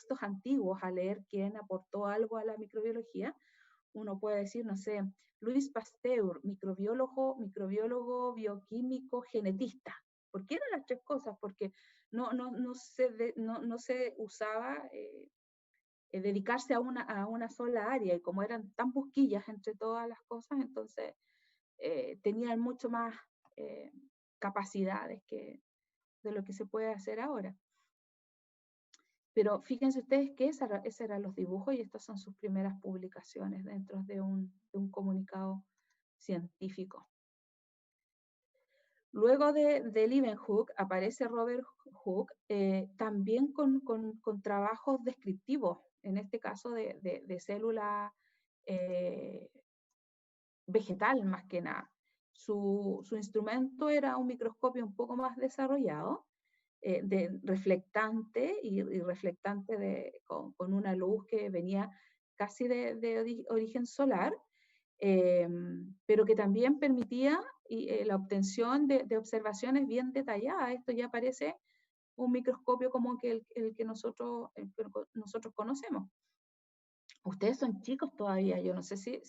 textos antiguos a leer quién aportó algo a la microbiología, uno puede decir, no sé, Louis Pasteur, microbiólogo, bioquímico, genetista. ¿Por qué eran las tres cosas? Porque no se usaba dedicarse a una sola área, y como eran tan busquillas entre todas las cosas, entonces tenían mucho más capacidades de lo que se puede hacer ahora. Pero fíjense ustedes que esos eran los dibujos, y estas son sus primeras publicaciones dentro de un comunicado científico. Luego de Leeuwenhoek aparece Robert Hooke, también con trabajos descriptivos, en este caso de célula vegetal más que nada. Su instrumento era un microscopio un poco más desarrollado, reflectante y reflectante con una luz que venía casi de origen solar, pero que también permitía la obtención de observaciones bien detalladas. Esto ya parece un microscopio como el que nosotros conocemos. Ustedes son chicos todavía, yo no sé si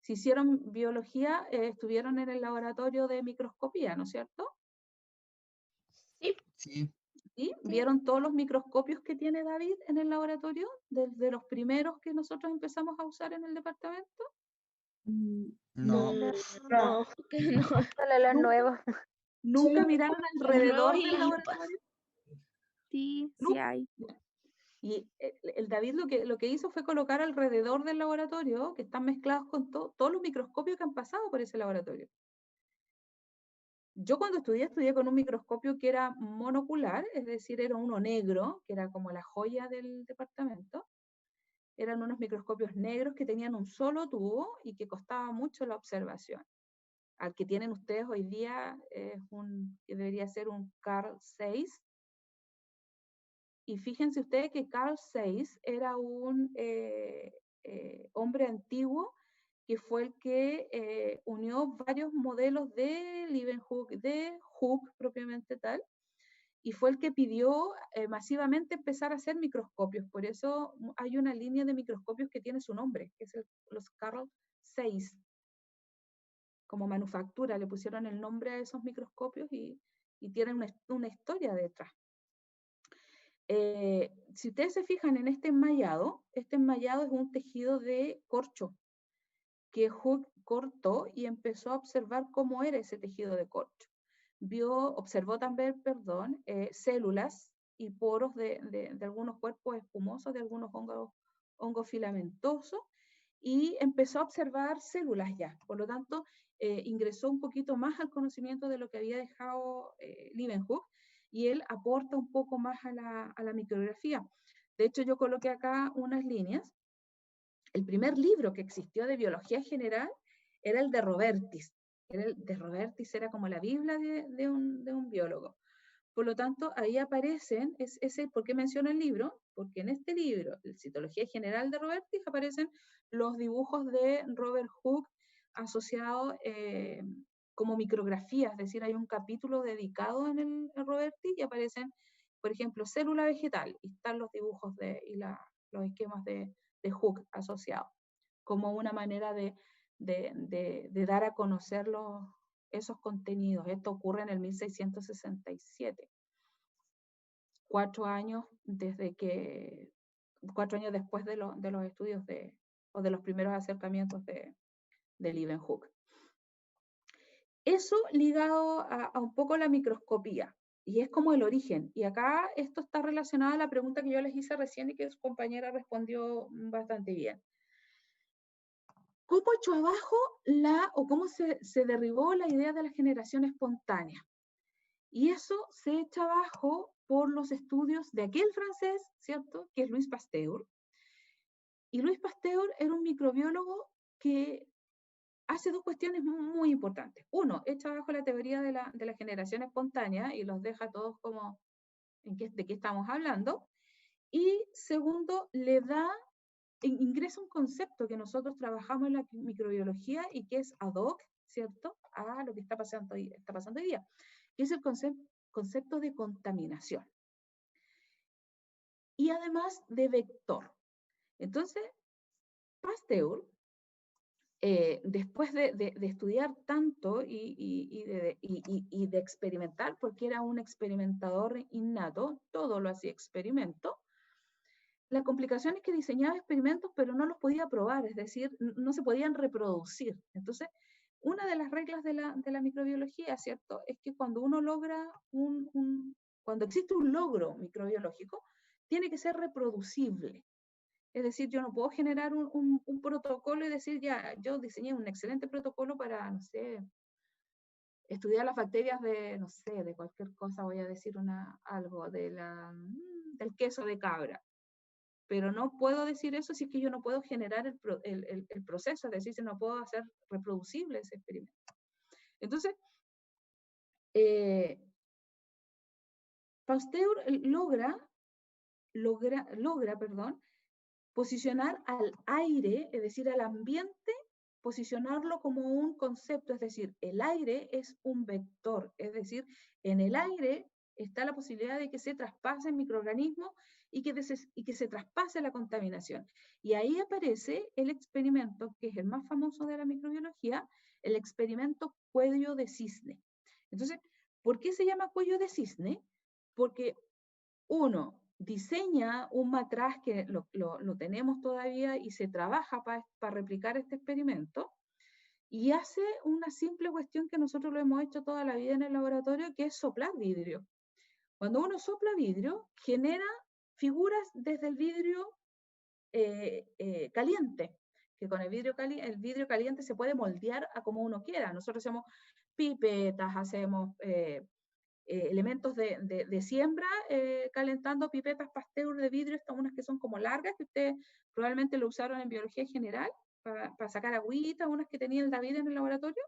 hicieron biología, estuvieron en el laboratorio de microscopía, ¿no es cierto? Sí. Sí. ¿Sí? ¿Vieron todos los microscopios que tiene David en el laboratorio? Desde los primeros que nosotros empezamos a usar en el departamento. No. No. Solo los nuevos. ¿Nunca miraron alrededor y del las laboratorio? Sí, sí hay. Y el David lo que hizo fue colocar alrededor del laboratorio, que están mezclados con todos los microscopios que han pasado por ese laboratorio. Yo cuando estudié con un microscopio que era monocular, es decir, era uno negro, que era como la joya del departamento. Eran unos microscopios negros que tenían un solo tubo y que costaba mucho la observación. Al que tienen ustedes hoy día es que debería ser un Carl Zeiss. Y fíjense ustedes que Carl Zeiss era un hombre antiguo que fue el que unió varios modelos de Leeuwenhoek, de Hooke propiamente tal, y fue el que pidió masivamente empezar a hacer microscopios. Por eso hay una línea de microscopios que tiene su nombre, que es los Carl Zeiss. Como manufactura le pusieron el nombre a esos microscopios y tienen una historia detrás. Si ustedes se fijan en este enmayado es un tejido de corcho que Hooke cortó y empezó a observar cómo era ese tejido de corcho. Observó también, células y poros de algunos cuerpos espumosos, de algunos hongos filamentosos, y empezó a observar células ya. Por lo tanto, ingresó un poquito más al conocimiento de lo que había dejado Leeuwenhoek, y él aporta un poco más a la micrografía. De hecho, yo coloqué acá unas líneas. El primer libro que existió de biología general era el de Robertis. Era como la Biblia de un biólogo. Por lo tanto, ahí aparecen, ¿por qué menciono el libro? Porque en este libro, la Citología General de Robertis, aparecen los dibujos de Robert Hooke asociados como micrografía, es decir, hay un capítulo dedicado en Robertis y aparecen, por ejemplo, célula vegetal, y están los dibujos los esquemas de Hooke asociados, como una manera de dar a conocer esos contenidos. Esto ocurre en el 1667. 4 años después de los estudios o de los primeros acercamientos de Leeuwenhoek. Eso ligado a un poco la microscopía, y es como el origen. Y acá esto está relacionado a la pregunta que yo les hice recién y que su compañera respondió bastante bien. ¿Cómo echó abajo cómo se derribó la idea de la generación espontánea? Y eso se echa abajo por los estudios de aquel francés, ¿cierto?, que es Louis Pasteur. Y Louis Pasteur era un microbiólogo que hace dos cuestiones muy importantes. Uno, echa abajo la teoría de la generación espontánea y los deja todos como, ¿de qué estamos hablando? Y segundo, ingresa un concepto que nosotros trabajamos en la microbiología y que es ad hoc, ¿cierto?, a lo que está pasando hoy día, que es el concepto de contaminación. y además de vector. Entonces, Pasteur, después de estudiar tanto y de experimentar, porque era un experimentador innato, todo lo hacía experimento, la complicación es que diseñaba experimentos, pero no los podía probar, es decir, no se podían reproducir. Entonces, una de las reglas de la microbiología, ¿cierto?, es que cuando uno logra cuando existe un logro microbiológico, tiene que ser reproducible. Es decir, yo no puedo generar un protocolo y decir, ya, yo diseñé un excelente protocolo para, no sé, estudiar las bacterias de, no sé, de cualquier cosa, voy a decir algo, del queso de cabra. Pero no puedo decir eso si es que yo no puedo generar el proceso, es decir, si no puedo hacer reproducible ese experimento. Entonces, Pasteur logra, posicionar al aire, es decir, al ambiente, posicionarlo como un concepto, es decir, el aire es un vector, es decir, en el aire está la posibilidad de que se traspasen microorganismos y que se traspase la contaminación. Y ahí aparece el experimento, que es el más famoso de la microbiología, el experimento cuello de cisne. Entonces, ¿por qué se llama cuello de cisne? Porque uno diseña un matraz que lo tenemos todavía y se trabaja para replicar este experimento, y hace una simple cuestión que nosotros lo hemos hecho toda la vida en el laboratorio, que es soplar vidrio. Cuando uno sopla vidrio, genera figuras desde el vidrio caliente, que con el vidrio caliente se puede moldear a como uno quiera. Nosotros hacemos pipetas, hacemos elementos de siembra, calentando pipetas Pasteur de vidrio, estas unas que son como largas, que ustedes probablemente lo usaron en biología general, para sacar agüita, unas que tenía el David en el laboratorio.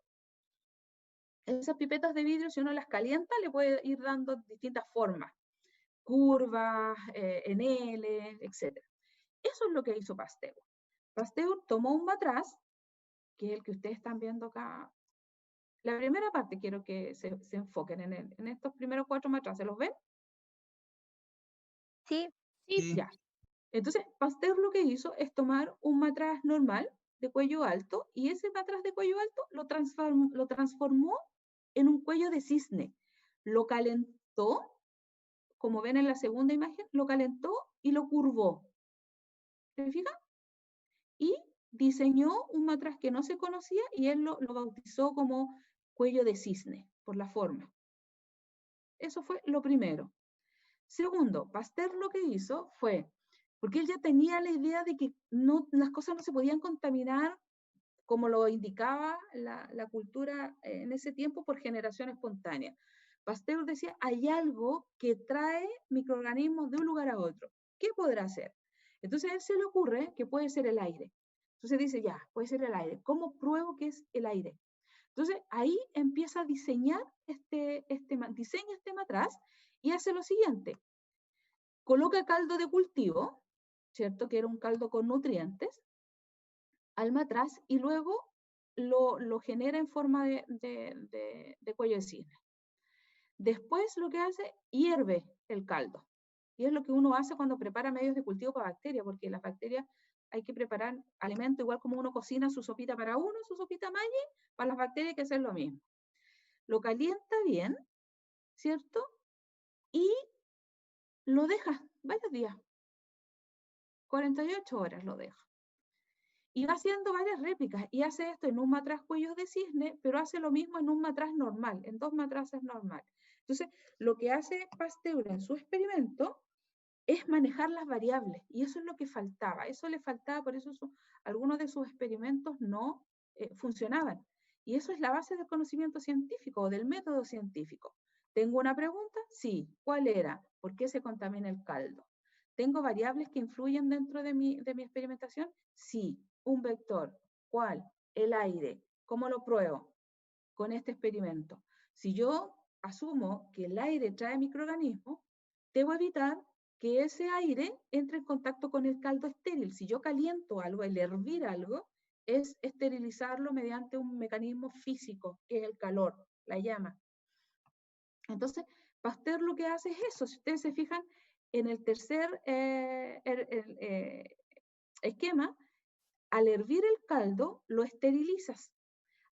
Esas pipetas de vidrio, si uno las calienta, le puede ir dando distintas formas, curvas, en L, etc. Eso es lo que hizo Pasteur. Pasteur tomó un matraz, que es el que ustedes están viendo acá. La primera parte quiero que se enfoquen en estos primeros 4 matraces. ¿Los ven? Sí. Sí. Ya. Entonces, Pasteur lo que hizo es tomar un matraz normal de cuello alto, y ese matraz de cuello alto lo transformó en un cuello de cisne. Lo calentó, como ven en la segunda imagen, lo calentó y lo curvó. ¿Se fijan? Y diseñó un matraz que no se conocía, y él lo bautizó como cuello de cisne, por la forma. Eso fue lo primero. Segundo, Pasteur lo que hizo fue, porque él ya tenía la idea de que las cosas no se podían contaminar como lo indicaba la cultura en ese tiempo por generación espontánea. Pasteur decía, hay algo que trae microorganismos de un lugar a otro. ¿Qué podrá ser? Entonces a él se le ocurre que puede ser el aire. Entonces dice, ya, puede ser el aire. ¿Cómo pruebo que es el aire? Entonces ahí empieza a diseñar diseña este matraz y hace lo siguiente. Coloca caldo de cultivo, ¿cierto? Que era un caldo con nutrientes, al matraz, y luego lo genera en forma de cuello de cisne. Después lo que hace, hierve el caldo. Y es lo que uno hace cuando prepara medios de cultivo para bacterias, porque las bacterias hay que preparar alimento igual como uno cocina su sopita para uno, su sopita Maggi, para las bacterias hay que hacer lo mismo. Lo calienta bien, ¿cierto? Y lo deja varios días. 48 horas lo deja. Y va haciendo varias réplicas, y hace esto en un matraz cuello de cisne, pero hace lo mismo en un matraz normal, en 2 matraces normales. Entonces, lo que hace Pasteur en su experimento es manejar las variables, y eso es lo que faltaba. Eso le faltaba, por eso algunos de sus experimentos no funcionaban. Y eso es la base del conocimiento científico o del método científico. ¿Tengo una pregunta? Sí. ¿Cuál era? ¿Por qué se contamina el caldo? ¿Tengo variables que influyen dentro de mi experimentación? Sí. Un vector. ¿Cuál? El aire. ¿Cómo lo pruebo? Con este experimento. Si yo asumo que el aire trae microorganismos, debo evitar que ese aire entre en contacto con el caldo estéril. Si yo caliento algo, el hervir algo, es esterilizarlo mediante un mecanismo físico, que es el calor, la llama. Entonces, Pasteur lo que hace es eso. Si ustedes se fijan, en el tercer esquema, al hervir el caldo, lo esterilizas.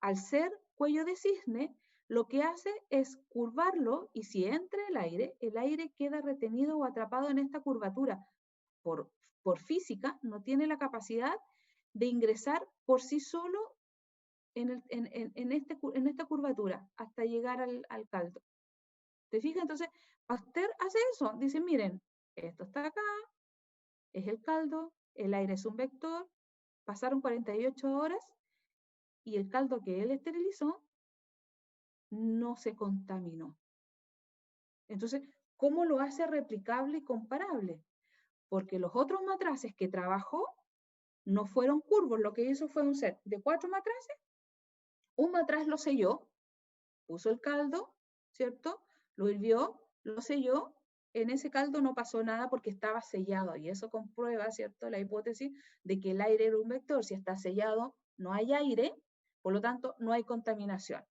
Al ser cuello de cisne, lo que hace es curvarlo y si entra el aire queda retenido o atrapado en esta curvatura. Por física, no tiene la capacidad de ingresar por sí solo en esta curvatura hasta llegar al caldo. ¿Te fijas? Entonces, Pasteur hace eso. Dice, miren, esto está acá, es el caldo, el aire es un vector, pasaron 48 horas y el caldo que él esterilizó no se contaminó. Entonces, ¿cómo lo hace replicable y comparable? Porque los otros matraces que trabajó no fueron curvos, lo que hizo fue un set de 4 matraces, un matraz lo selló, puso el caldo, ¿cierto? Lo hirvió, lo selló, en ese caldo no pasó nada porque estaba sellado, y eso comprueba, ¿cierto?, la hipótesis de que el aire era un vector. Si está sellado, no hay aire, por lo tanto, no hay contaminación.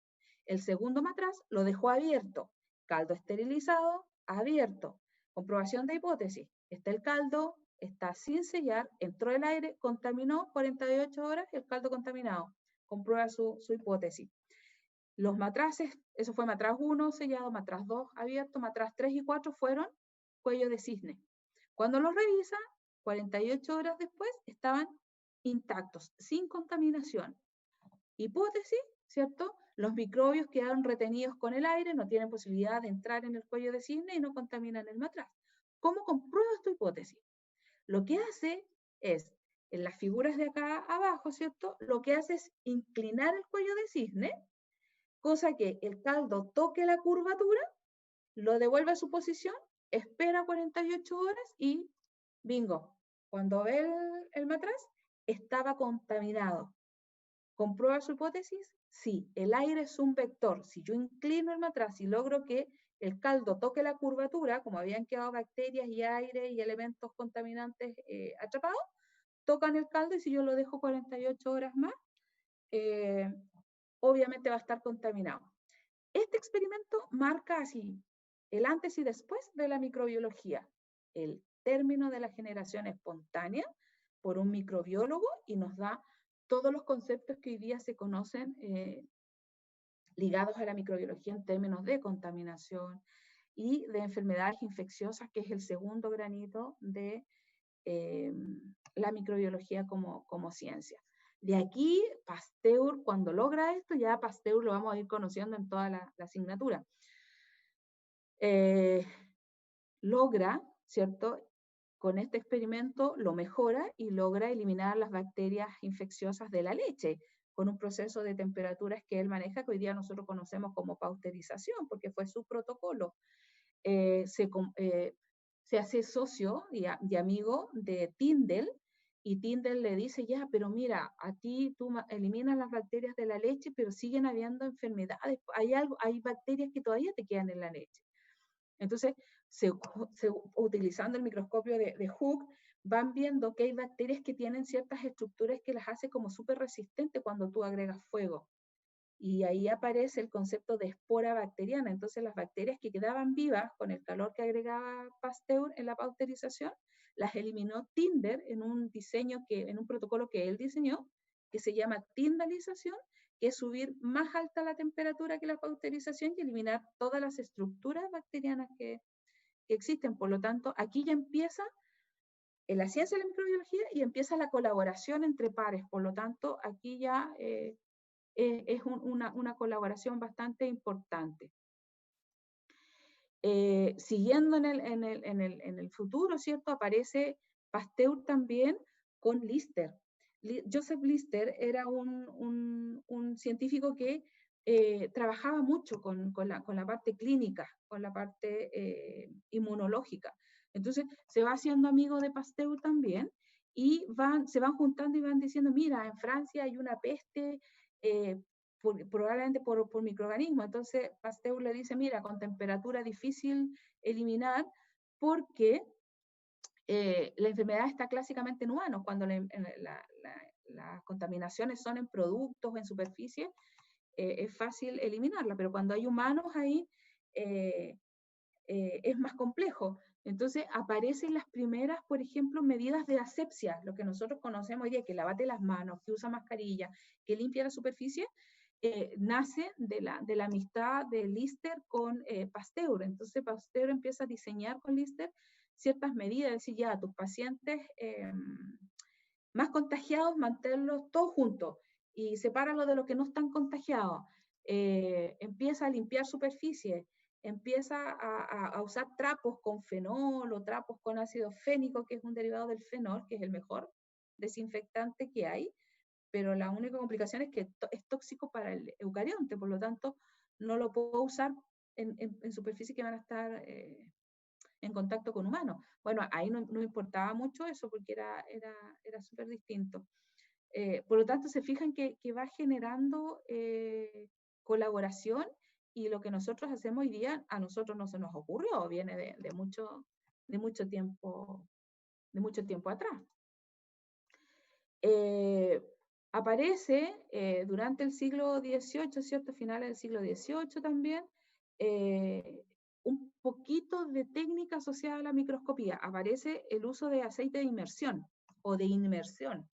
El segundo matraz lo dejó abierto, caldo esterilizado, abierto. Comprobación de hipótesis. Está el caldo, está sin sellar, entró el aire, contaminó 48 horas, el caldo contaminado. Comprueba su hipótesis. Los matraces, eso fue matraz 1 sellado, matraz 2 abierto, matraz 3 y 4 fueron cuello de cisne. Cuando los revisa, 48 horas después, estaban intactos, sin contaminación. Hipótesis, ¿cierto? Los microbios quedaron retenidos con el aire, no tienen posibilidad de entrar en el cuello de cisne y no contaminan el matraz. ¿Cómo compruebas tu hipótesis? Lo que hace es, en las figuras de acá abajo, ¿cierto? Lo que hace es inclinar el cuello de cisne, cosa que el caldo toque la curvatura, lo devuelve a su posición, espera 48 horas y bingo. Cuando ve el matraz, estaba contaminado. ¿Comprueba su hipótesis? Sí, el aire es un vector. Si yo inclino el matraz y logro que el caldo toque la curvatura, como habían quedado bacterias y aire y elementos contaminantes atrapados, tocan el caldo y si yo lo dejo 48 horas más, obviamente va a estar contaminado. Este experimento marca así el antes y después de la microbiología, el término de la generación espontánea por un microbiólogo, y nos da todos los conceptos que hoy día se conocen ligados a la microbiología en términos de contaminación y de enfermedades infecciosas, que es el segundo granito de la microbiología como ciencia. De aquí, Pasteur, cuando logra esto, ya Pasteur lo vamos a ir conociendo en toda la asignatura. Logra, ¿cierto?, con este experimento lo mejora y logra eliminar las bacterias infecciosas de la leche con un proceso de temperaturas que él maneja, que hoy día nosotros conocemos como pasteurización, porque fue su protocolo. Se hace socio y amigo de Tyndall, y Tyndall le dice, ya, pero mira, a ti tú eliminas las bacterias de la leche, pero siguen habiendo enfermedades, hay bacterias que todavía te quedan en la leche. Entonces, utilizando el microscopio de Hooke, van viendo que hay bacterias que tienen ciertas estructuras que las hace como súper resistentes cuando tú agregas fuego. Y ahí aparece el concepto de espora bacteriana. Entonces, las bacterias que quedaban vivas con el calor que agregaba Pasteur en la pasteurización, las eliminó Tyndall en un diseño en un protocolo que él diseñó, que se llama tyndallización, que es subir más alta la temperatura que la pasteurización y eliminar todas las estructuras bacterianas que existen. Por lo tanto, aquí ya empieza en la ciencia de la microbiología y empieza la colaboración entre pares. Por lo tanto, aquí ya es una colaboración bastante importante. Siguiendo en el futuro, ¿cierto?, aparece Pasteur también con Lister. Joseph Lister era un científico que trabajaba mucho con la parte clínica, con la parte inmunológica. Entonces se va haciendo amigo de Pasteur también, y se van juntando y van diciendo, mira, en Francia hay una peste, probablemente por microorganismos. Entonces Pasteur le dice, mira, con temperatura difícil eliminar, porque la enfermedad está clásicamente en humanos. Cuando las contaminaciones son en productos o en superficie, es fácil eliminarla, pero cuando hay humanos ahí es más complejo. Entonces aparecen las primeras, por ejemplo, medidas de asepsia, lo que nosotros conocemos hoy día, que lavate las manos, que usa mascarilla, que limpia la superficie, nace de la amistad de Lister con Pasteur. Entonces Pasteur empieza a diseñar con Lister ciertas medidas, es decir, ya tus pacientes más contagiados, mantenerlos todos juntos y sepáralo de los que no están contagiados. Empieza a limpiar superficies, empieza a usar trapos con fenol o trapos con ácido fénico, que es un derivado del fenol, que es el mejor desinfectante que hay, pero la única complicación es que es tóxico para el eucarionte, por lo tanto no lo puedo usar en superficies que van a estar en contacto con humanos. Bueno, ahí no importaba mucho eso porque era súper distinto. Por lo tanto, se fijan que va generando colaboración, y lo que nosotros hacemos hoy día, a nosotros no se nos ocurrió, viene de mucho tiempo atrás. Aparece durante el siglo XVIII, ¿cierto? Finales del siglo XVIII también, un poquito de técnica asociada a la microscopía. Aparece el uso de aceite de inmersión o de inmersión.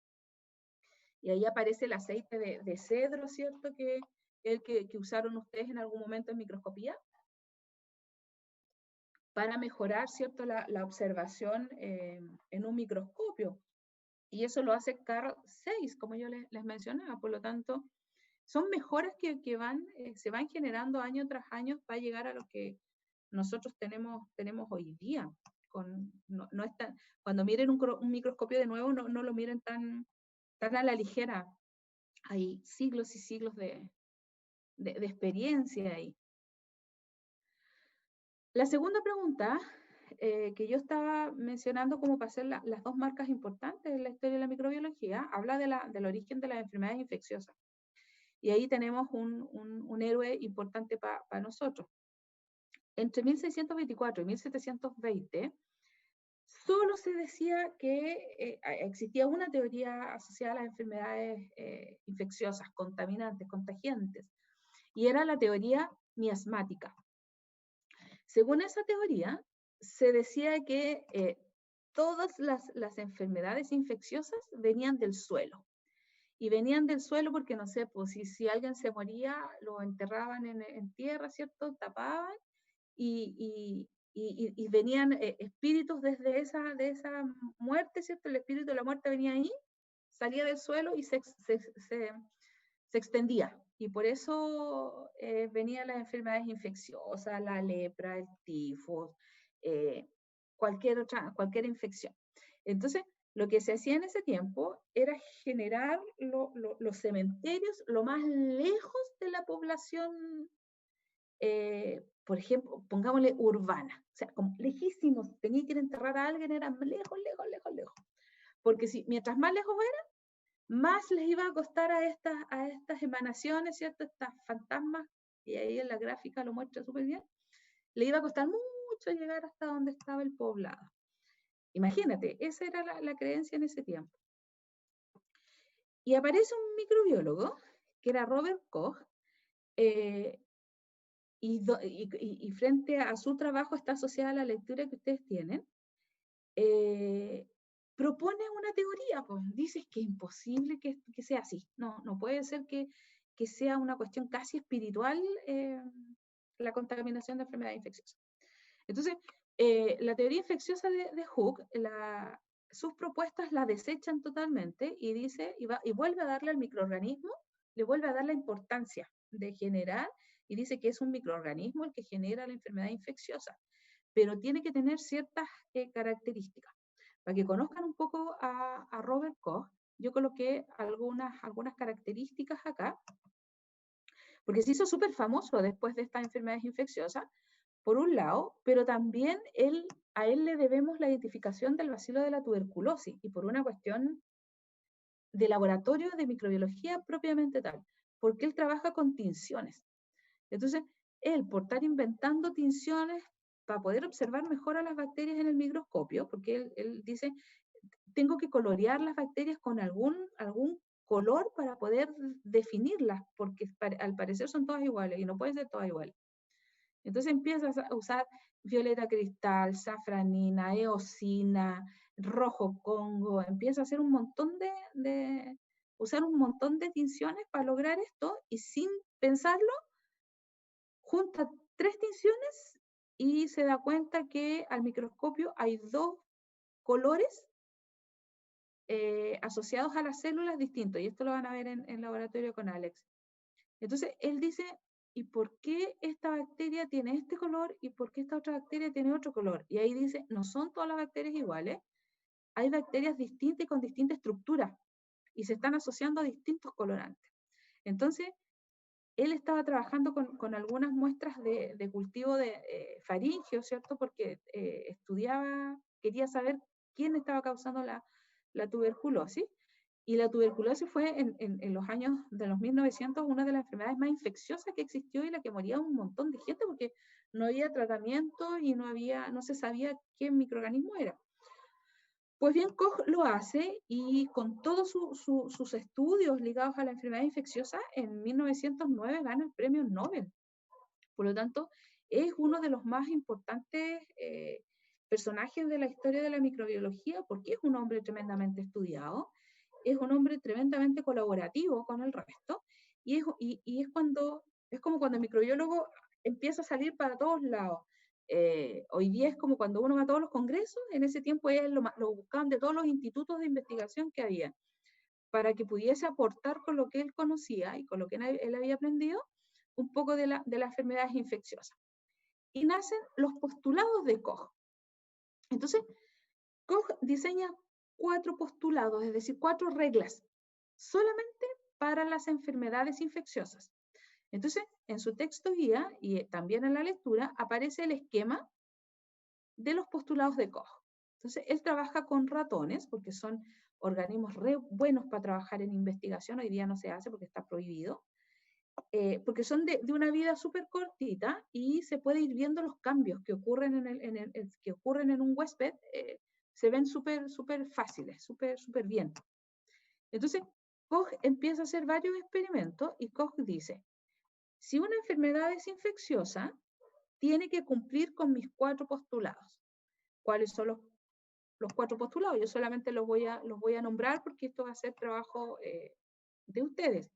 Y ahí aparece el aceite de cedro, ¿cierto? Que el que usaron ustedes en algún momento en microscopía, para mejorar, ¿cierto? La observación en un microscopio. Y eso lo hace Carl Zeiss, como yo les mencionaba. Por lo tanto, son mejoras que se van generando año tras año para llegar a lo que nosotros tenemos hoy día. Cuando miren un microscopio de nuevo, no lo miren tan a la ligera. Hay siglos y siglos de experiencia ahí. La segunda pregunta, que yo estaba mencionando como para hacer las dos marcas importantes en la historia de la microbiología, habla del origen de las enfermedades infecciosas. Y ahí tenemos un héroe importante para nosotros. Entre 1624 y 1720, solo se decía que existía una teoría asociada a las enfermedades infecciosas, contaminantes, contagiantes, y era la teoría miasmática. Según esa teoría, se decía que todas las enfermedades infecciosas venían del suelo. Y venían del suelo porque, no sé, pues si alguien se moría, lo enterraban en tierra, ¿cierto? Tapaban y venían espíritus desde esa muerte, ¿cierto? El espíritu de la muerte venía ahí, salía del suelo y se extendía. Y por eso venían las enfermedades infecciosas, la lepra, el tifus, cualquier infección. Entonces, lo que se hacía en ese tiempo era generar los cementerios lo más lejos de la población, por ejemplo, pongámosle urbana, o sea, como lejísimos, tenía que ir a enterrar a alguien, era lejos, porque mientras más lejos era, más les iba a costar a estas emanaciones, ¿cierto? Estas fantasmas, y ahí en la gráfica lo muestra súper bien, le iba a costar mucho llegar hasta donde estaba el poblado. Imagínate, esa era la creencia en ese tiempo. Y aparece un microbiólogo, que era Robert Koch, y frente a su trabajo está asociada la lectura que ustedes tienen, propone una teoría, pues dice que es imposible que sea así. No puede ser que sea una cuestión casi espiritual la contaminación de enfermedades infecciosas. Entonces, la teoría infecciosa de Hooke, sus propuestas la desechan totalmente y dice, y vuelve a darle al microorganismo, le vuelve a dar la importancia de generar, y dice que es un microorganismo el que genera la enfermedad infecciosa, pero tiene que tener ciertas características. Para que conozcan un poco a Robert Koch, yo coloqué algunas características acá, porque se hizo súper famoso después de estas enfermedades infecciosas, por un lado, pero también a él le debemos la identificación del bacilo de la tuberculosis, y por una cuestión de laboratorio de microbiología propiamente tal, porque él trabaja con tinciones. Entonces, él, por estar inventando tinciones para poder observar mejor a las bacterias en el microscopio, porque él dice, tengo que colorear las bacterias con algún color para poder definirlas, porque al parecer son todas iguales y no pueden ser todas iguales. Entonces empiezas a usar violeta cristal, safranina, eosina, rojo congo, empieza a hacer un montón usar un montón de tinciones para lograr esto, y sin pensarlo, junta 3 tinciones y se da cuenta que al microscopio hay 2 colores asociados a las células distintos, y esto lo van a ver en laboratorio con Alex. Entonces, él dice, ¿y por qué esta bacteria tiene este color y por qué esta otra bacteria tiene otro color? Y ahí dice, no son todas las bacterias iguales, hay bacterias distintas y con distinta estructura, y se están asociando a distintos colorantes. Entonces, él estaba trabajando con algunas muestras de cultivo de faringio, ¿cierto? Porque quería saber quién estaba causando la tuberculosis. Y la tuberculosis fue en los años de los 1900 una de las enfermedades más infecciosas que existió y la que moría un montón de gente porque no había tratamiento y no se sabía qué microorganismo era. Pues bien, Koch lo hace, y con todos sus estudios ligados a la enfermedad infecciosa, en 1909 gana el premio Nobel. Por lo tanto, es uno de los más importantes personajes de la historia de la microbiología, porque es un hombre tremendamente estudiado, es un hombre tremendamente colaborativo con el resto, y es como cuando el microbiólogo empieza a salir para todos lados. Hoy día es como cuando uno va a todos los congresos. En ese tiempo él lo buscaban de todos los institutos de investigación que había, para que pudiese aportar con lo que él conocía y con lo que él había aprendido un poco de las enfermedades infecciosas. Y nacen los postulados de Koch. Entonces, Koch diseña 4 postulados, es decir, 4 reglas, solamente para las enfermedades infecciosas. Entonces, en su texto guía y también en la lectura aparece el esquema de los postulados de Koch. Entonces, él trabaja con ratones, porque son organismos re buenos para trabajar en investigación. Hoy día no se hace porque está prohibido, porque son de una vida súper cortita, y se puede ir viendo los cambios que ocurren en un huésped, se ven súper fáciles, súper bien. Entonces, Koch empieza a hacer varios experimentos, y Koch dice, si una enfermedad es infecciosa, tiene que cumplir con mis 4 postulados. ¿Cuáles son los 4 postulados? Yo solamente los voy a nombrar porque esto va a ser trabajo de ustedes.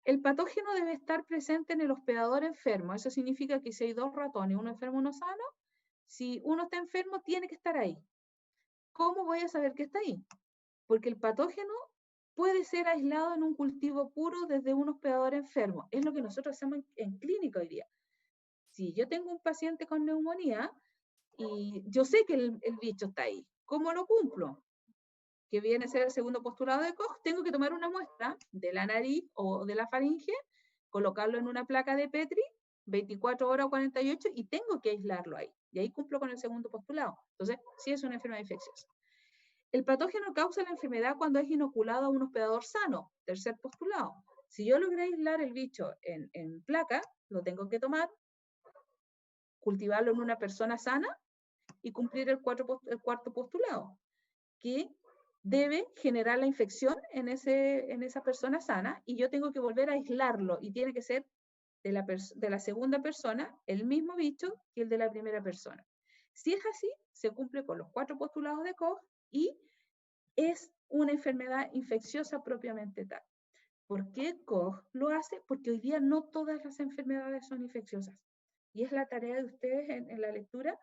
El patógeno debe estar presente en el hospedador enfermo. Eso significa que si hay 2 ratones, uno enfermo y uno sano, si uno está enfermo, tiene que estar ahí. ¿Cómo voy a saber que está ahí? Porque el patógeno puede ser aislado en un cultivo puro desde un hospedador enfermo. Es lo que nosotros hacemos en clínica hoy día. Si yo tengo un paciente con neumonía y yo sé que el bicho está ahí, ¿cómo lo cumplo? Que viene a ser el segundo postulado de Koch, tengo que tomar una muestra de la nariz o de la faringe, colocarlo en una placa de Petri, 24 horas o 48, y tengo que aislarlo ahí. Y ahí cumplo con el segundo postulado. Entonces, sí es una enfermedad infecciosa. El patógeno causa la enfermedad cuando es inoculado a un hospedador sano, tercer postulado. Si yo logré aislar el bicho en placa, lo tengo que tomar, cultivarlo en una persona sana y cumplir el cuarto postulado, que debe generar la infección en esa persona sana, y yo tengo que volver a aislarlo, y tiene que ser de la segunda persona el mismo bicho que el de la primera persona. Si es así, se cumple con los 4 postulados de Koch y es una enfermedad infecciosa propiamente tal. ¿Por qué Koch lo hace? Porque hoy día no todas las enfermedades son infecciosas. Y es la tarea de ustedes en la lectura,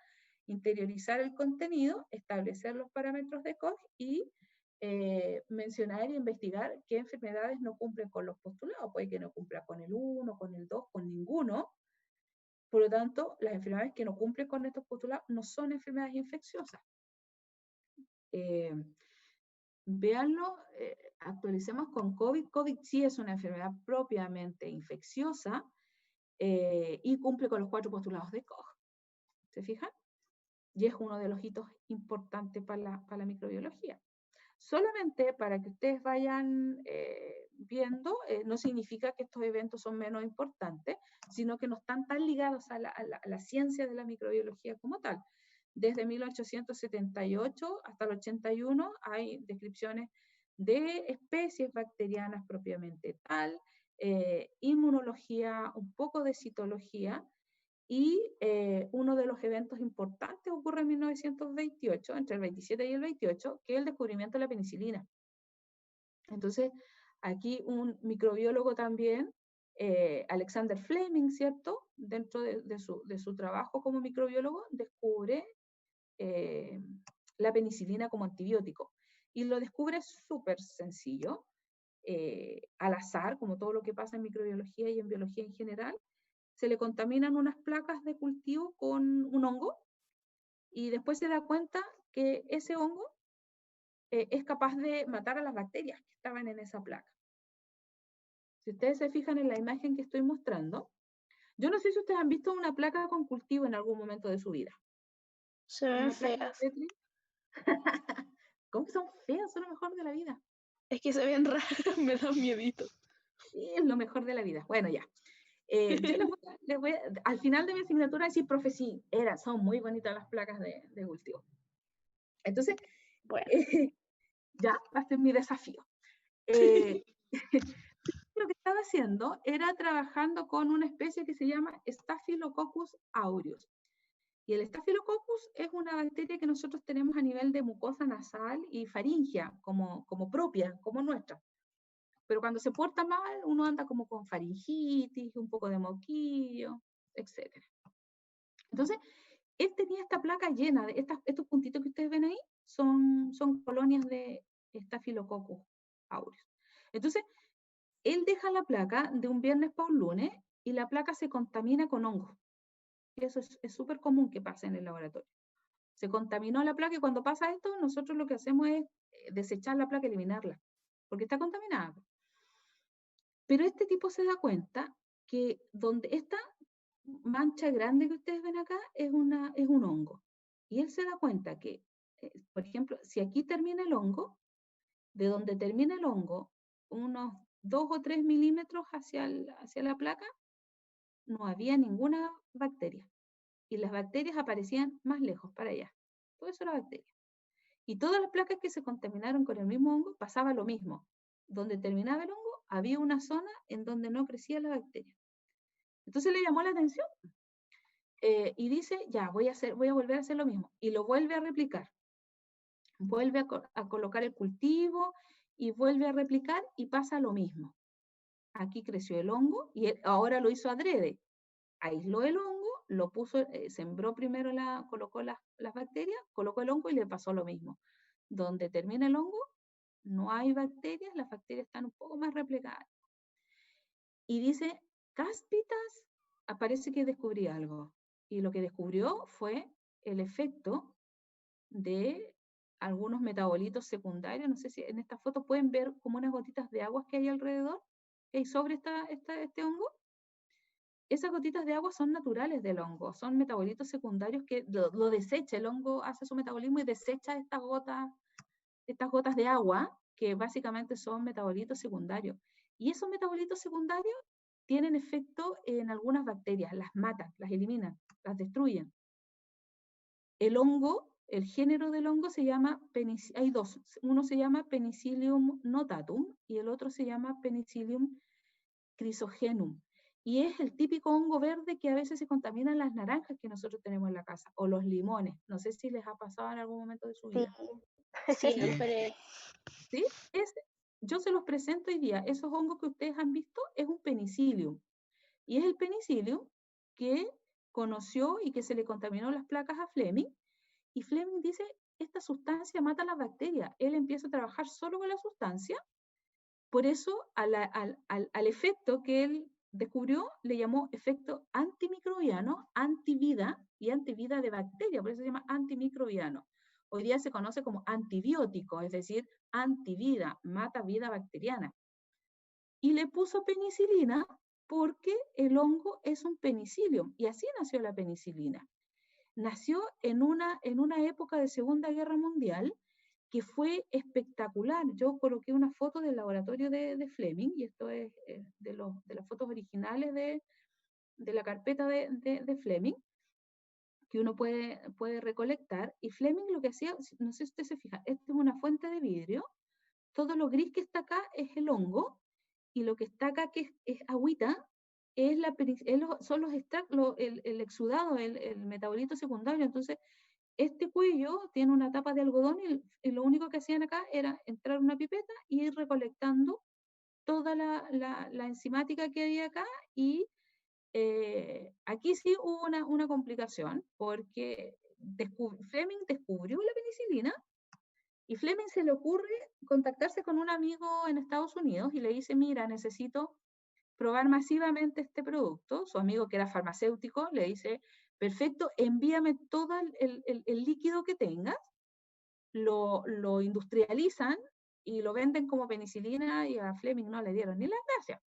interiorizar el contenido, establecer los parámetros de Koch y mencionar y investigar qué enfermedades no cumplen con los postulados. Puede que no cumpla con el 1, con el 2, con ninguno. Por lo tanto, las enfermedades que no cumplen con estos postulados no son enfermedades infecciosas. Véanlo, actualicemos con COVID. COVID sí es una enfermedad propiamente infecciosa y cumple con los 4 postulados de Koch. ¿Se fijan? Y es uno de los hitos importantes para la microbiología. Solamente para que ustedes vayan viendo, no significa que estos eventos son menos importantes, sino que no están tan ligados a la ciencia de la microbiología como tal. Desde 1878 hasta el 81 hay descripciones de especies bacterianas propiamente tal, inmunología, un poco de citología, Y uno de los eventos importantes ocurre en 1928, entre el 27 y el 28, que es el descubrimiento de la penicilina. Entonces, aquí un microbiólogo también, Alexander Fleming, ¿cierto? Dentro de su trabajo como microbiólogo, descubre la penicilina como antibiótico. Y lo descubre súper sencillo, al azar, como todo lo que pasa en microbiología y en biología en general. Se le contaminan unas placas de cultivo con un hongo y después se da cuenta que ese hongo es capaz de matar a las bacterias que estaban en esa placa. Si ustedes se fijan en la imagen que estoy mostrando, yo no sé si ustedes han visto una placa con cultivo en algún momento de su vida. Se ven Una placa de feas. Petri. ¿Cómo que son feas? Son lo mejor de la vida. Es que se ven raras, me da miedito. Sí, es lo mejor de la vida. Bueno, ya. Yo al final de mi asignatura decir, profe, sí, son muy bonitas las placas de cultivo. Entonces, Bueno. Ya va a ser mi desafío. Lo que estaba haciendo era trabajando con una especie que se llama Staphylococcus aureus. Y el Staphylococcus es una bacteria que nosotros tenemos a nivel de mucosa nasal y faringea, como propia, como nuestra. Pero cuando se porta mal, uno anda como con faringitis, un poco de moquillo, etc. Entonces, él tenía esta placa llena de estos puntitos que ustedes ven ahí, son colonias de Staphylococcus aureus. Entonces, él deja la placa de un viernes para un lunes y la placa se contamina con hongos. Y eso es súper común que pase en el laboratorio. Se contaminó la placa y cuando pasa esto, nosotros lo que hacemos es desechar la placa, eliminarla, porque está contaminada. Pero este tipo se da cuenta que donde esta mancha grande que ustedes ven acá es un hongo. Y él se da cuenta que, por ejemplo, si aquí termina el hongo, de donde termina el hongo, unos 2 o 3 milímetros hacia la placa, no había ninguna bacteria. Y las bacterias aparecían más lejos, para allá. Todo eso era bacteria. Y todas las placas que se contaminaron con el mismo hongo, pasaba lo mismo. Donde terminaba el hongo, había una zona en donde no crecía la bacteria. Entonces le llamó la atención. Y dice, ya, voy a volver a hacer lo mismo. Y lo vuelve a replicar. Vuelve a colocar el cultivo y vuelve a replicar y pasa lo mismo. Aquí creció el hongo y ahora lo hizo adrede. Aisló el hongo, lo puso, sembró primero, colocó las bacterias, colocó el hongo y le pasó lo mismo. Donde termina el hongo, no hay bacterias, las bacterias están un poco más replicadas. Y dice, cáspitas, parece que descubrí algo. Y lo que descubrió fue el efecto de algunos metabolitos secundarios. No sé si en esta foto pueden ver como unas gotitas de agua que hay alrededor, que hay sobre este hongo. Esas gotitas de agua son naturales del hongo, son metabolitos secundarios que lo desecha, el hongo hace su metabolismo y desecha estas gotas de agua, que básicamente son metabolitos secundarios. Y esos metabolitos secundarios tienen efecto en algunas bacterias, las matan, las eliminan, las destruyen. El hongo, el género del hongo se llama, hay dos, uno se llama Penicillium notatum y el otro se llama Penicillium chrysogenum. Y es el típico hongo verde que a veces se contaminan las naranjas que nosotros tenemos en la casa, o los limones. No sé si les ha pasado en algún momento de su vida. Sí, pero... ¿Sí? Yo se los presento hoy día. Esos hongos que ustedes han visto es un penicillium. Y es el penicillium que conoció y que se le contaminó las placas a Fleming. Y Fleming dice, esta sustancia mata a las bacterias. Él empieza a trabajar solo con la sustancia. Por eso al efecto que él descubrió le llamó efecto antimicrobiano, antivida y antivida de bacteria, por eso se llama antimicrobiano. Hoy día se conoce como antibiótico, es decir, antivida, mata vida bacteriana. Y le puso penicilina porque el hongo es un penicillium, y así nació la penicilina. Nació en una época de Segunda Guerra Mundial, que fue espectacular. Yo coloqué una foto del laboratorio de Fleming, y esto es de las fotos originales de la carpeta de Fleming, que uno puede recolectar. Y Fleming lo que hacía, no sé si usted se fija, esta es una fuente de vidrio, todo lo gris que está acá es el hongo, y lo que está acá, que es agüita, son los el exudado, el metabolito secundario. Entonces, este cuello tiene una tapa de algodón y lo único que hacían acá era entrar una pipeta y ir recolectando toda la enzimática que había acá. Y aquí sí hubo una complicación, porque Fleming descubrió la penicilina y Fleming se le ocurre contactarse con un amigo en Estados Unidos y le dice, mira, necesito probar masivamente este producto. Su amigo, que era farmacéutico, le dice, perfecto, envíame todo el líquido que tengas, lo industrializan y lo venden como penicilina, y a Fleming no le dieron ni las gracias.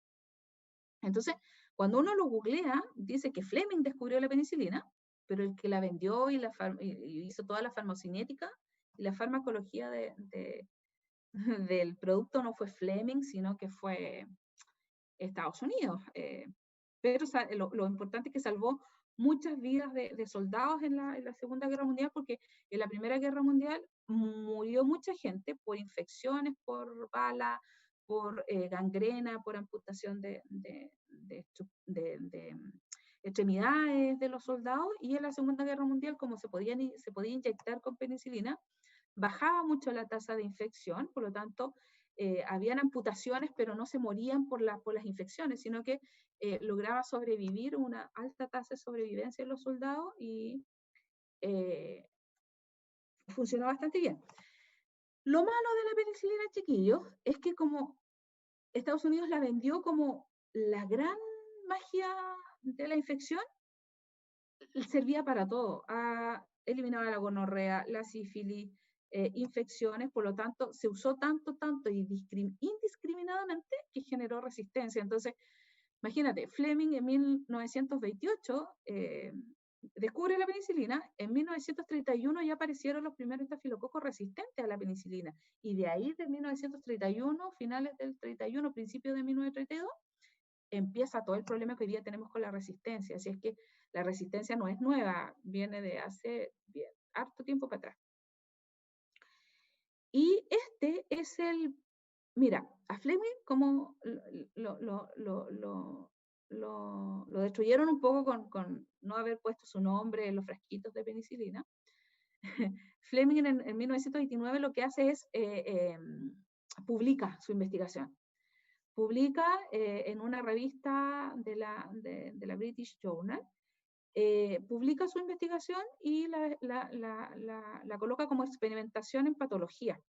Entonces, cuando uno lo googlea, dice que Fleming descubrió la penicilina, pero el que la vendió y hizo toda la farmacocinética y la farmacología del producto no fue Fleming, sino que fue Estados Unidos. Pero lo importante es que salvó muchas vidas de soldados en la Segunda Guerra Mundial, porque en la Primera Guerra Mundial murió mucha gente por infecciones, por bala, por gangrena, por amputación de extremidades de los soldados. Y en la Segunda Guerra Mundial, como se podía inyectar con penicilina, bajaba mucho la tasa de infección, por lo tanto, habían amputaciones, pero no se morían por las infecciones, sino que lograba sobrevivir, una alta tasa de sobrevivencia en los soldados, y funcionó bastante bien. Lo malo de la penicilina, chiquillos, es que como Estados Unidos la vendió como la gran magia de la infección, servía para todo. Eliminaba la gonorrea, la sífilis, infecciones, por lo tanto, se usó tanto y indiscriminadamente que generó resistencia. Entonces, imagínate, Fleming en 1928 descubre la penicilina, en 1931 ya aparecieron los primeros estafilococos resistentes a la penicilina, y de ahí, de 1931, finales del 31, principios de 1932, empieza todo el problema que hoy día tenemos con la resistencia. Así es que la resistencia no es nueva, viene de hace harto tiempo para atrás. Y este es mira, a Fleming como lo destruyeron un poco con no haber puesto su nombre en los frasquitos de penicilina. Fleming en 1929 lo que hace es publica su investigación. Publica en una revista de la British Journal, publica su investigación y la coloca como experimentación en patología.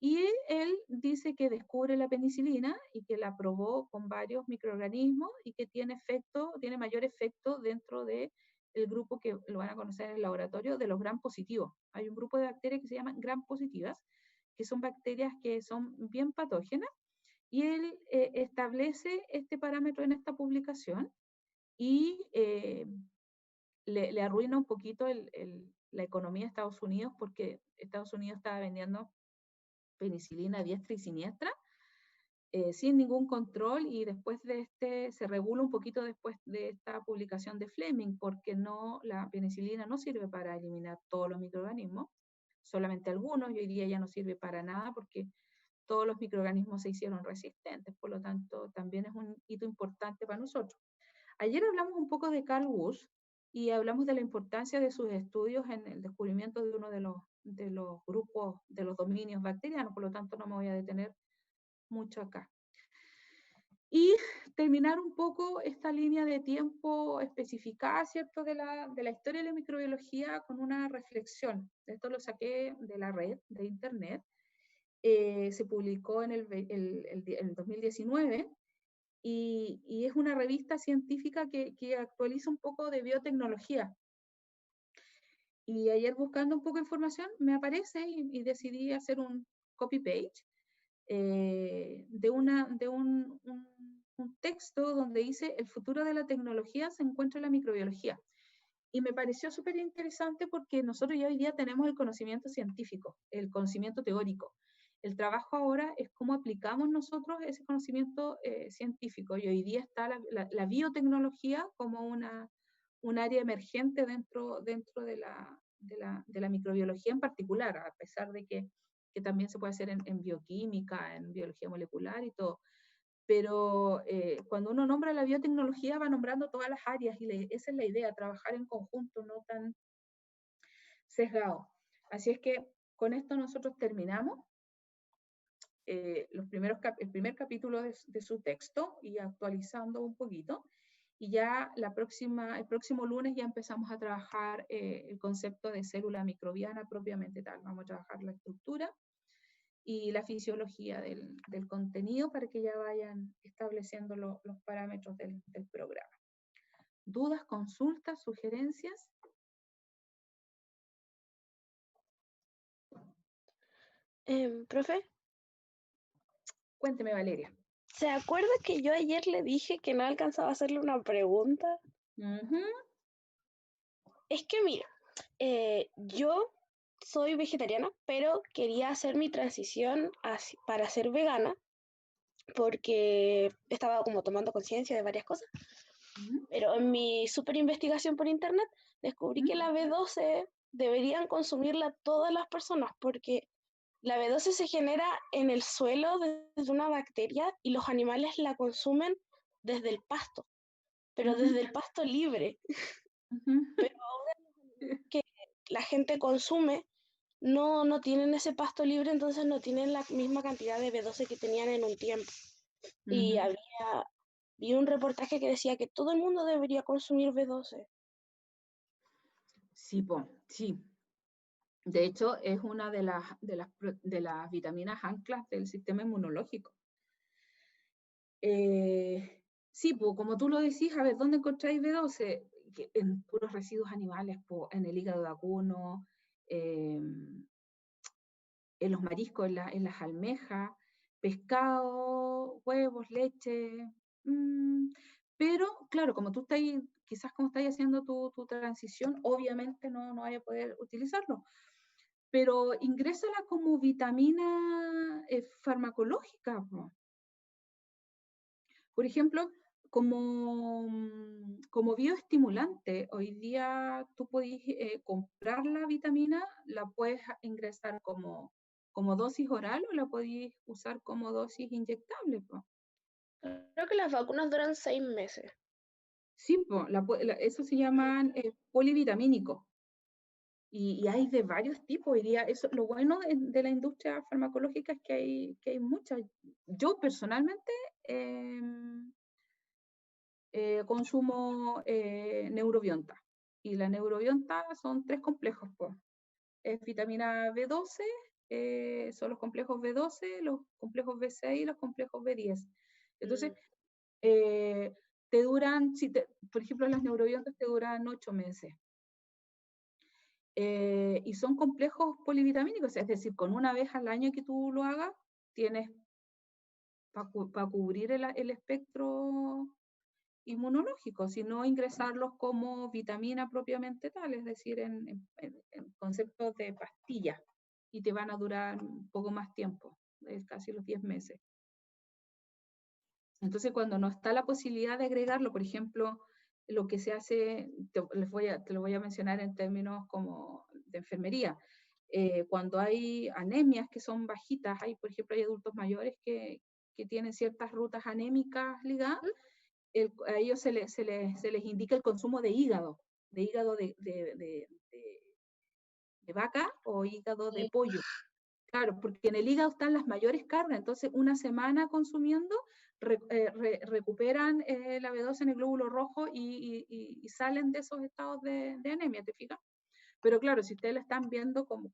Y él dice que descubre la penicilina y que la probó con varios microorganismos y que tiene mayor efecto dentro del grupo que lo van a conocer en el laboratorio, de los gram positivos. Hay un grupo de bacterias que se llaman gram positivas, que son bacterias que son bien patógenas, y él establece este parámetro en esta publicación y le arruina un poquito la economía de Estados Unidos, porque Estados Unidos estaba vendiendo penicilina a diestra y siniestra, sin ningún control, y después se regula un poquito después de esta publicación de Fleming, porque la penicilina no sirve para eliminar todos los microorganismos, solamente algunos, y hoy día ya no sirve para nada porque todos los microorganismos se hicieron resistentes. Por lo tanto, también es un hito importante para nosotros. Ayer hablamos un poco de Carl Woese y hablamos de la importancia de sus estudios en el descubrimiento de uno de los grupos, de los dominios bacterianos, por lo tanto no me voy a detener mucho acá. Y terminar un poco esta línea de tiempo especificada, ¿cierto?, de la historia de la microbiología con una reflexión. Esto lo saqué de la red, de internet. Se publicó en el 2019, y es una revista científica que actualiza un poco de biotecnología. Y ayer, buscando un poco de información, me aparece y decidí hacer un copy-page de un texto donde dice: el futuro de la tecnología se encuentra en la microbiología. Y me pareció súper interesante porque nosotros ya hoy día tenemos el conocimiento científico, el conocimiento teórico. El trabajo ahora es cómo aplicamos nosotros ese conocimiento científico, y hoy día está la biotecnología como un área emergente dentro de la microbiología en particular, a pesar de que también se puede hacer en bioquímica, en biología molecular y todo. pero cuando uno nombra la biotecnología va nombrando todas las áreas y esa es la idea, trabajar en conjunto, no tan sesgado. Así es que con esto nosotros terminamos el primer capítulo de su texto y actualizando un poquito. Y ya el próximo lunes ya empezamos a trabajar el concepto de célula microbiana propiamente tal. Vamos a trabajar la estructura y la fisiología del contenido para que ya vayan estableciendo los parámetros del programa. ¿Dudas, consultas, sugerencias? Profe, Cuénteme, Valeria. ¿se acuerda que yo ayer le dije que no alcanzaba a hacerle una pregunta? Es que mira, yo soy vegetariana, pero quería hacer mi transición para ser vegana porque estaba como tomando conciencia de varias cosas. Pero en mi super investigación por internet descubrí que la B12 deberían consumirla todas las personas porque la B12 se genera en el suelo desde una bacteria y los animales la consumen desde el pasto, pero desde el pasto libre. Pero ahora que la gente consume no tienen ese pasto libre, entonces no tienen la misma cantidad de B12 que tenían en un tiempo. Y vi un reportaje que decía que todo el mundo debería consumir B12. Sí, sí. De hecho, es una de las vitaminas anclas del sistema inmunológico. Sí, como tú lo decís, a ver, ¿dónde encontráis B12? En puros residuos animales, en el hígado vacuno, en los mariscos, en las almejas, pescado, huevos, leche. Pero, claro, como tú quizás como estás haciendo tu transición, obviamente no vaya a poder utilizarlo. Pero ingrésala como vitamina farmacológica. Por ejemplo, como bioestimulante, hoy día tú puedes comprar la vitamina, la puedes ingresar como dosis oral o la podéis usar como dosis inyectable. Creo que las vacunas duran 6 meses. Sí, eso se llaman polivitamínicos. Y hay de varios tipos. Hoy día, lo bueno de la industria farmacológica es que hay muchas. Yo personalmente consumo neurobionta. Y la neurobionta son 3 complejos. Es vitamina B12, son los complejos B12, los complejos B6 y los complejos B10. Entonces, te duran, por ejemplo, las neurobiontas te duran 8 meses. Y son complejos polivitamínicos, es decir, con una vez al año que tú lo hagas, tienes para cubrir el espectro inmunológico, sino ingresarlos como vitamina propiamente tal, es decir, en conceptos de pastillas, y te van a durar un poco más tiempo, casi los 10 meses. Entonces, cuando no está la posibilidad de agregarlo, por ejemplo, lo que se hace, te lo voy a mencionar en términos como de enfermería. Cuando hay anemias que son bajitas, por ejemplo, hay adultos mayores que tienen ciertas rutas anémicas ligadas, a ellos se les indica el consumo de hígado de vaca o hígado de pollo. Claro, porque en el hígado están las mayores cargas, entonces una semana consumiendo recuperan la B12 en el glóbulo rojo y salen de esos estados de anemia, ¿te fijas? Pero claro, si ustedes lo están viendo como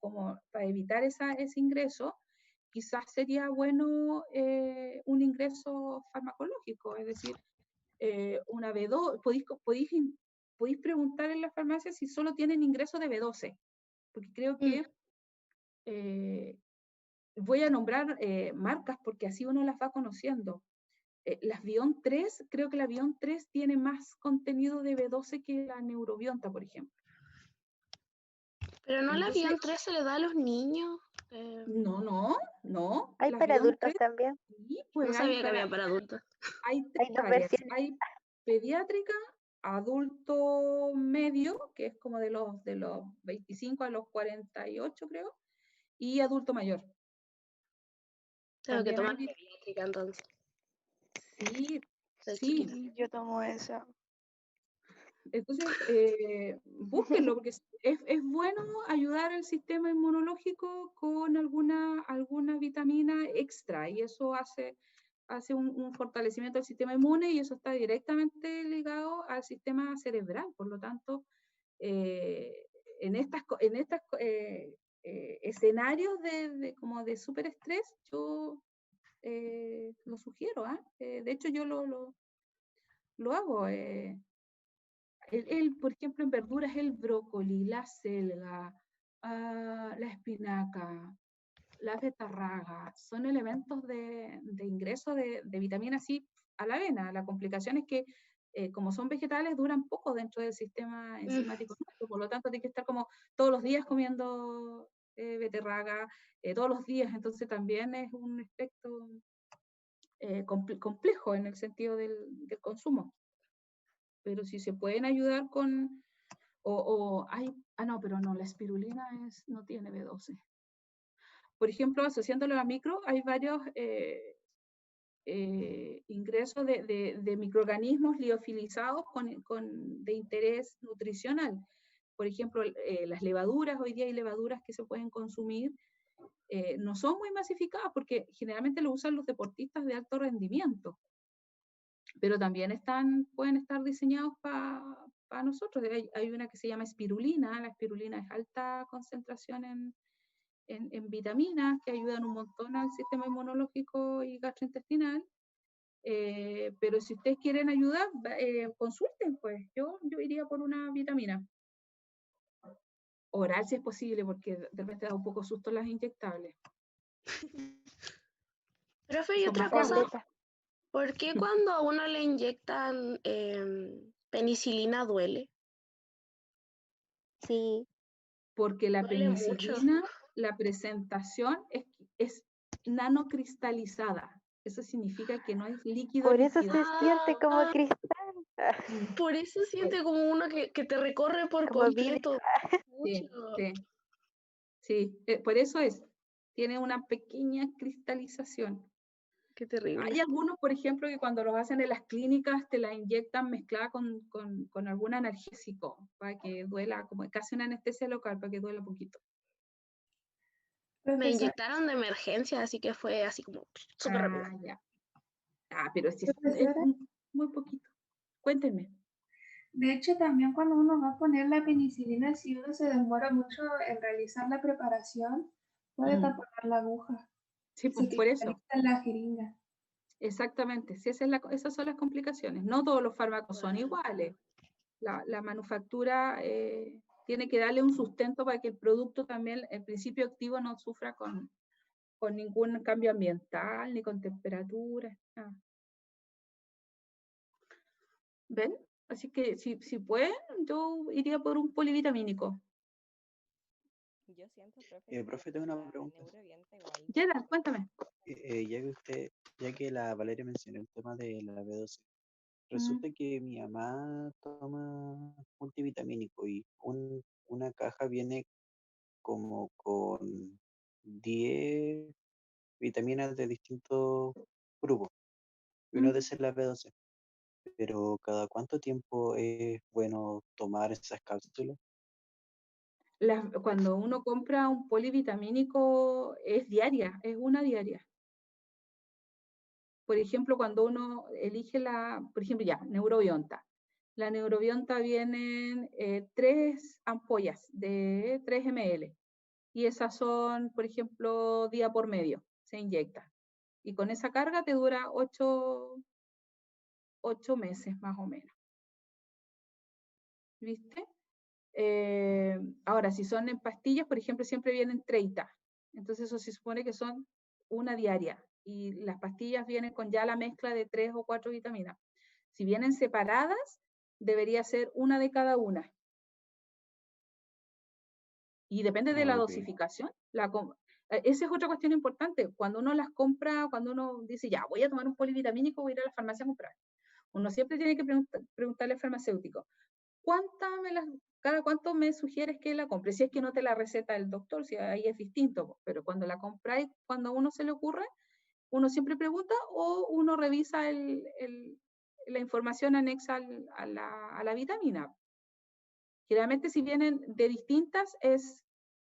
para evitar ese ingreso, quizás sería bueno un ingreso farmacológico, es decir, una B12, podéis preguntar en la farmacia si solo tienen ingreso de B12, porque creo que voy a nombrar marcas porque así uno las va conociendo. Las Bion 3, creo que la Bion 3 tiene más contenido de B12 que la Neurobionta, por ejemplo. Pero no, la Bion 3 se le da a los niños. No. Hay para adultos también. Sí, pues no sabía que había para adultos. Hay 3 dos áreas. versiones. Hay pediátrica, adulto medio, que es como de los 25 a los 48, creo, y adulto mayor. Tengo que También tomar pediátrica entonces. Sí, de sí. chiquita. Yo tomo esa. Entonces, búsquenlo, porque es bueno ayudar al sistema inmunológico con alguna vitamina extra, y eso hace un fortalecimiento del sistema inmune, y eso está directamente ligado al sistema cerebral. Por lo tanto, en estos escenarios como de superestrés, yo lo sugiero. De hecho, yo lo hago. Por ejemplo, en verduras, el brócoli, la selga, la espinaca, la betarraga, son elementos de ingreso de vitaminas C a la avena. La complicación es que, como son vegetales, duran poco dentro del sistema enzimático nuestro, por lo tanto, tiene que estar como todos los días comiendo beterraga, todos los días. Entonces, también es un aspecto complejo en el sentido del consumo. Pero si se pueden ayudar con, pero no, la espirulina no tiene B12. Por ejemplo, asociándolo a la micro, hay varios ingresos de microorganismos liofilizados de interés nutricional. Por ejemplo, las levaduras, hoy día hay levaduras que se pueden consumir, no son muy masificadas porque generalmente lo usan los deportistas de alto rendimiento, pero también pueden estar diseñados para nosotros. Hay una que se llama espirulina. La espirulina es alta concentración en vitaminas que ayudan un montón al sistema inmunológico y gastrointestinal. Pero si ustedes quieren ayudar, consulten, pues. Yo iría por una vitamina oral si es posible, porque de repente da un poco susto las inyectables. Profe, y Son otra más cosa, caras. ¿por qué cuando a uno le inyectan penicilina duele? Sí. Porque la Duele mucho. penicilina, la presentación es nanocristalizada. Eso significa que no es líquido. Por eso líquido. se siente como cristal. Por eso siente como uno que te recorre por Como vidrio. completo. Sí, Mucho. sí. Por eso tiene una pequeña cristalización. Qué terrible. Hay algunos, por ejemplo, que cuando los hacen en las clínicas te la inyectan mezclada con algún analgésico para que duela, como casi una anestesia local, para que duela poquito. Me inyectaron de emergencia, así que fue así como súper rápido. Ya. Pero sí, es muy poquito. Cuéntenme. De hecho, también cuando uno va a poner la penicilina, si uno se demora mucho en realizar la preparación, puede taponar la aguja. Sí, pues por eso. La jeringa. Exactamente. Sí, esas son las complicaciones. No todos los fármacos son iguales. La manufactura tiene que darle un sustento para que el producto también, el principio activo, no sufra con ningún cambio ambiental, ni con temperatura. Nada. ¿Ven? Así que si pueden, yo iría por un polivitamínico. Yo siento, profe, tengo una pregunta. Gerard, cuéntame. Ya que la Valeria mencionó el tema de la B12, resulta que mi mamá toma multivitamínico y una caja viene como con 10 vitaminas de distintos grupos, y uno de esos es la B12. Pero ¿cada cuánto tiempo es bueno tomar esas cápsulas? Cuando uno compra un polivitamínico es diaria, es una diaria. Por ejemplo, cuando uno elige por ejemplo, Neurobionta. La Neurobionta vienen 3 ampollas de 3 ml. Y esas son, por ejemplo, día por medio, se inyecta. Y con esa carga te dura 8 meses más o menos. ¿Viste? Ahora, si son en pastillas, por ejemplo, siempre vienen 30. Entonces eso se supone que son una diaria. Y las pastillas vienen con ya la mezcla de 3 o 4 vitaminas. Si vienen separadas, debería ser una de cada una. Y depende de la dosificación. Esa es otra cuestión importante. Cuando uno las compra, cuando uno dice, ya, voy a tomar un polivitamínico, voy a ir a la farmacia a comprar. Uno siempre tiene que preguntarle al farmacéutico, ¿cada cuánto me sugieres que la compre? Si es que no te la receta el doctor, si ahí es distinto, pero cuando la compráis, cuando a uno se le ocurre, uno siempre pregunta o uno revisa la información anexa a la vitamina. Generalmente si vienen de distintas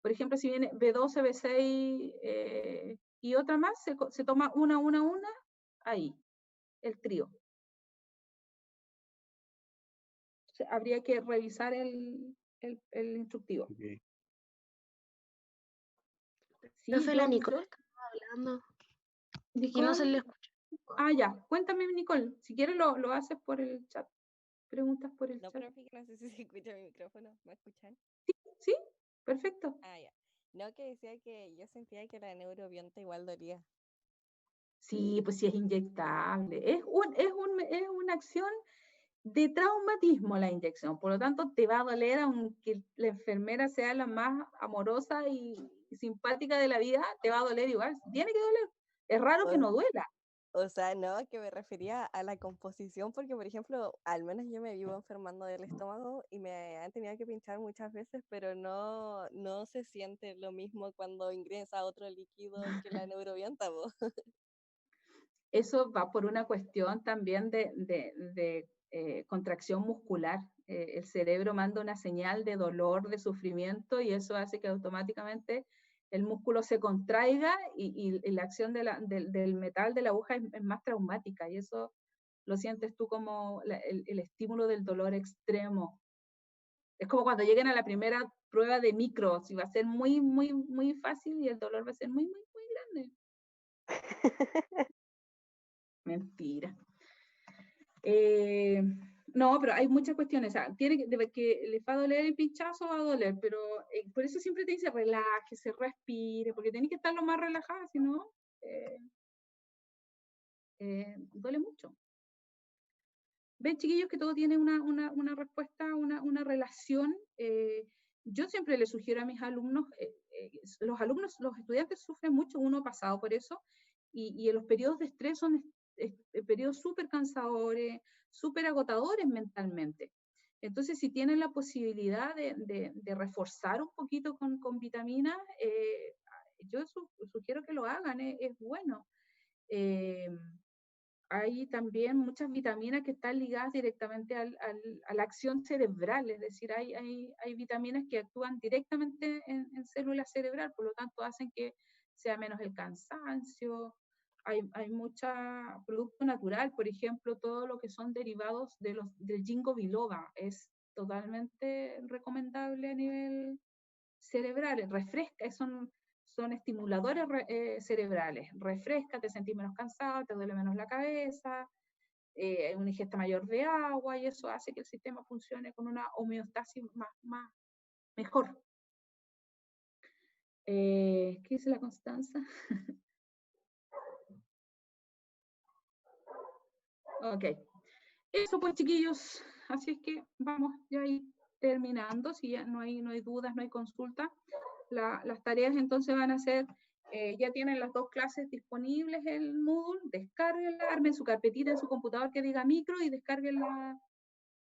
por ejemplo, si viene B12, B6 y otra más, se toma una, ahí, el trío. Entonces, habría que revisar el instructivo. Ok. Profe, Sí, la Nicole estaba hablando. Aquí no se le escucha. Ya, cuéntame, Nicole, si quieres lo haces por el chat. Preguntas por el No, chat. profe, que no sé si se escucha mi micrófono. ¿Me escuchan? Sí, perfecto. Ya. No, que decía que yo sentía que la neurobionta igual dolía. Sí, pues sí es inyectable. Es una acción de traumatismo la inyección, por lo tanto te va a doler aunque la enfermera sea la más amorosa y simpática de la vida, te va a doler igual, tiene que doler. Es raro que no duela. O sea, no, que me refería a la composición, porque por ejemplo, al menos yo me vivo enfermando del estómago y me han tenido que pinchar muchas veces, pero no se siente lo mismo cuando ingresa otro líquido que la neurobionta, po. Eso va por una cuestión también de contracción muscular. El cerebro manda una señal de dolor, de sufrimiento, y eso hace que automáticamente el músculo se contraiga y la acción del metal de la aguja es más traumática, y eso lo sientes tú como el estímulo del dolor extremo. Es como cuando lleguen a la primera prueba de micro, si va a ser muy, muy, muy fácil y el dolor va a ser muy, muy, muy grande. Mentira. No, pero hay muchas cuestiones. O sea, que les va a doler el pinchazo, va a doler, pero por eso siempre te dice relájese, respire, porque tenés que estar lo más relajada, si no, duele mucho. Ven, chiquillos, que todo tiene una respuesta, una relación. Yo siempre les sugiero a mis alumnos, los estudiantes sufren mucho, uno ha pasado por eso, y los periodos de estrés son periodos súper cansadores, súper agotadores mentalmente. Entonces, si tienen la posibilidad de reforzar un poquito con vitaminas, yo sugiero que lo hagan, es bueno. Hay también muchas vitaminas que están ligadas directamente a la acción cerebral, es decir, hay vitaminas que actúan directamente en células cerebral, por lo tanto hacen que sea menos el cansancio. Hay mucho producto natural, por ejemplo, todo lo que son derivados del ginkgo biloba, es totalmente recomendable a nivel cerebral, refresca, son estimuladores cerebrales, refresca, te sentís menos cansado, te duele menos la cabeza, una ingesta mayor de agua, y eso hace que el sistema funcione con una homeostasis mejor. ¿Qué dice la Constanza? Ok. Eso pues, chiquillos, así es que vamos ya a ir terminando, si ya no hay dudas, no hay consultas. Las tareas entonces van a ser, ya tienen las 2 clases disponibles en el Moodle, descárguenla, armen su carpetita en su computador que diga micro y descarguen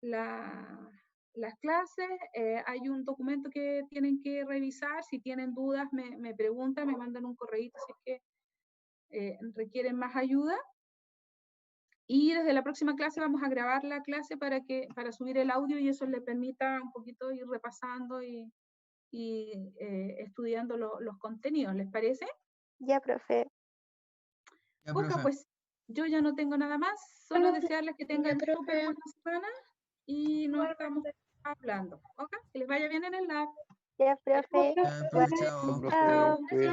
las clases. Hay un documento que tienen que revisar, si tienen dudas me preguntan, me mandan un correíto si es que requieren más ayuda. Y desde la próxima clase vamos a grabar la clase para subir el audio y eso les permita un poquito ir repasando y estudiando los contenidos, ¿les parece? Ya, profe. Ya, Poca, profe. pues yo ya no tengo nada más, solo desearles que tengan profe. súper buena semana y nos estamos hablando, ¿ok? Que les vaya bien en el lab. Ya, profe. Ya, profe, chao. Profe, Chao. cuídense.